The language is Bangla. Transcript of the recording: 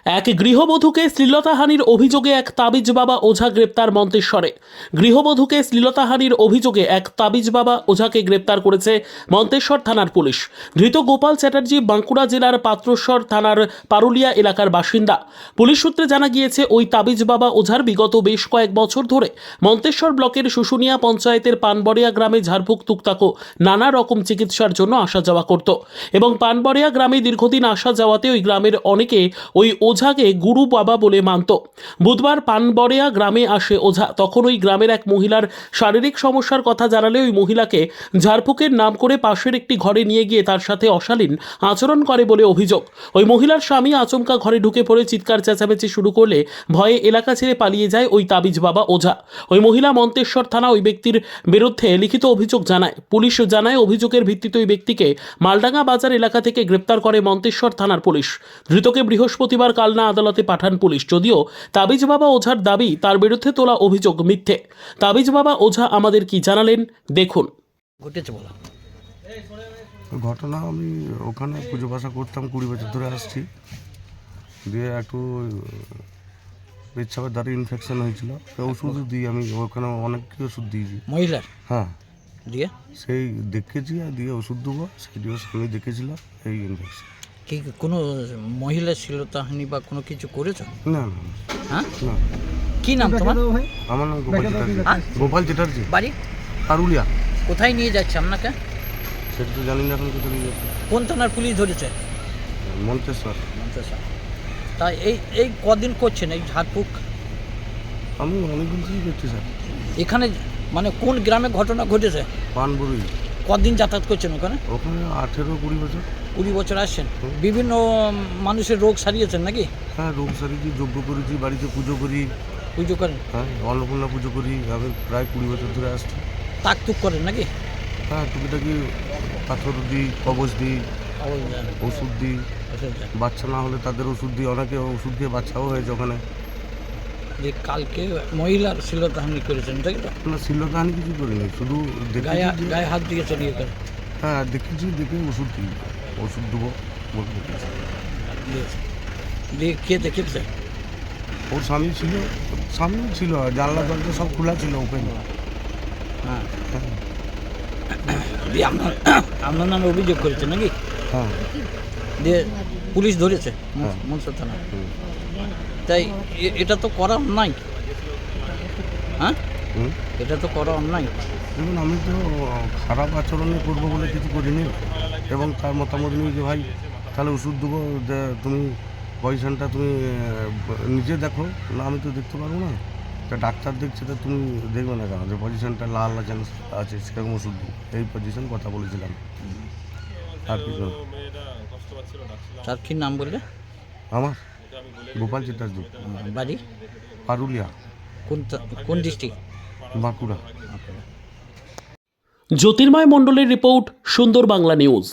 এক গৃহবধূকে শ্লীলতাহানির অভিযোগে এক তাবিজ বাবা ওঝা গ্রেপ্তার মন্তেশ্বরে। গৃহবধূকে শ্লীলতাহানির অভিযোগে এক তাবিজ বাবা ওঝাকে গ্রেপ্তার করেছে মন্তেশ্বর থানার পুলিশ। ধৃত গোপাল চ্যাটার্জি বাঁকুড়া জেলার পাত্রস্বর থানার পারুলিয়া এলাকার বাসিন্দা। পুলিশ সূত্রে জানা গিয়েছে, ওই তাবিজ বাবা ওঝার বিগত বেশ কয়েক বছর ধরে মন্তেশ্বর ব্লকের শুশুনিয়া পঞ্চায়েতের পানবড়িয়া গ্রামে ঝাড়ফুঁক তুকতাকো নানা রকম চিকিৎসার জন্য আসা যাওয়া করত এবং পানবড়িয়া গ্রামে দীর্ঘদিন আসা যাওয়াতে ওই গ্রামের অনেকে ওই ওঝাকে গুরু বাবা বলে মানত। বুধবার পানবড়িয়া গ্রামে আসে ওঝা। তখন ওই গ্রামের এক মহিলার শারীরিক সমস্যার কথা জানালে ওই মহিলাকে ঝাড়ফুঁকের নাম করে পাশের একটি ঘরে নিয়ে গিয়ে তার সাথে অশালীন আচরণ করে বলে অভিযোগ। ওই মহিলার স্বামী আচমকা ঘরে ঢুকে পড়ে চিৎকার চেঁচামেচি শুরু করলে ভয়ে এলাকা ছেড়ে পালিয়ে যায় ওই তাবিজ বাবা ওঝা। ওই মহিলা মন্তেশ্বর থানা ওই ব্যক্তির বিরুদ্ধে লিখিত অভিযোগ জানায়। পুলিশ জানায়, অভিযোগের ভিত্তিতে ওই ব্যক্তিকে মালডাঙ্গা বাজার এলাকা থেকে গ্রেপ্তার করে মন্তেশ্বর থানার পুলিশ। ধৃতকে বৃহস্পতিবার কালনা আদালতে পাঠান পুলিশ। যদিও তাবিজ বাবা ওঝার দাবি তার বিরুদ্ধে তোলা অভিযোগ মিথ্যে। তাবিজ বাবা ওঝা আমাদের কি জানালেন দেখুন। ঘটেছে বলা ঘটনা, আমি ওখানে পুজো পাশা করতাম, 20 বছর ধরে আসছি। দিয়ে একটু পেচ্ছাপের দ্বারা ইনফেকশন হয়েছিল, ওষুধ দিই আমি ওখানে, অনেক ওষুধ দিয়েছি মহিলার। হ্যাঁ, দিয়ে সেই দেখেছি আর দিয়ে ওষুধ দেবো, সেইটিও স্বামী দেখেছিল এই ইনফেকশন। কি কোনো মহিলার শ্লীলতাহানি বা কোনো কিছু করেছো? না না হ্যাঁ, না। কি নাম তোমার? আমার নাম গোপাল চ্যাটার্জি। হ্যাঁ? গোপাল চ্যাটার্জি, বাড়ি পারুলিয়া। কোথায় নিয়ে যাচ্ছে আপনাকে? সেটা তো জানি না এখন কোথায় নিয়ে যাচ্ছে। কোন থানার পুলিশ ধরেছে? মন্তেশ্বর। তা এই এই কদিন করছেন এই ঝাড়ফুঁক? আমি অনেকদিন থেকে করছি স্যার। এখানে মানে কোন গ্রামে ঘটনা ঘটেছে? পানবুড়ি। কদিন যাতায়াত করছেন ওখানে? ওখানে 18-20 বছর। 20 বছর আসছেন। বিভিন্ন মানুষের রোগ সারিয়েছেন নাকি? হ্যাঁ, রোগ সারিয়েছি, যজ্ঞ করেছি, বাড়িতে পুজো করি। পুজো করেন? হ্যাঁ, অন্নপূর্ণা পুজো করি। আমি প্রায় 20 বছর ধরে আসছি। তাকতুক করেন নাকি? হ্যাঁ, টুকিটাকি পাথর দিই, কবচ দিই, ওষুধ দিই। বাচ্চা না হলে তাদের ওষুধ দিই, অনেকে ওষুধ দিয়ে বাচ্চাও হয়েছে ওখানে। যে কালকে মহিলার শ্লীলতাহানি করেছেন তাই তো? না, শ্লীলতাহানি কিছু করিনি, শুধু গায়ে দেখেছি। গায়ে হাত দিয়ে চড়িয়ে করে? হ্যাঁ, দেখেছি, দেখে ওষুধ দিই, ওষুধ দেবো বলে দেখেছি। দিয়ে কে দেখেছে? ওর স্বামী ছিল, সামনে ছিল, জানলা দরজা সব খোলা ছিল ওপেন। হ্যাঁ, দিয়ে আপনার নামে অভিযোগ করেছে নাকি? হ্যাঁ, দিয়ে পুলিশ ধরেছে হ্যাঁ। মনসা থানা। তাই এটা তো করা নাই। হ্যাঁ, এটা তো করা অন্যায়। দেখুন, আমি তো খারাপ আচরণে করবো বলে কিছু করিনি, এবং তার মতামত নিয়ে যে ভাই তাহলে ওষুধ দেবো, যে তুমি পজিশনটা তুমি নিজে দেখো। না, আমি তো দেখতে পারবো না, তা ডাক্তার দেখছে, তা তুমি দেখবে না কেন যে পজিশনটা লাল আছে সেরকম ওষুধ দেবো, এই পজিশন কথা বলেছিলাম। আর কিছু না। তার কি নাম বললে? আমার গোপাল চ্যাটার্জি, বাড়ি পারুলিয়া, কোন ডিস্ট্রিক্ট? বাঁকুড়া। জ্যোতির্ময় মণ্ডলের রিপোর্ট, সুন্দর বাংলা নিউজ।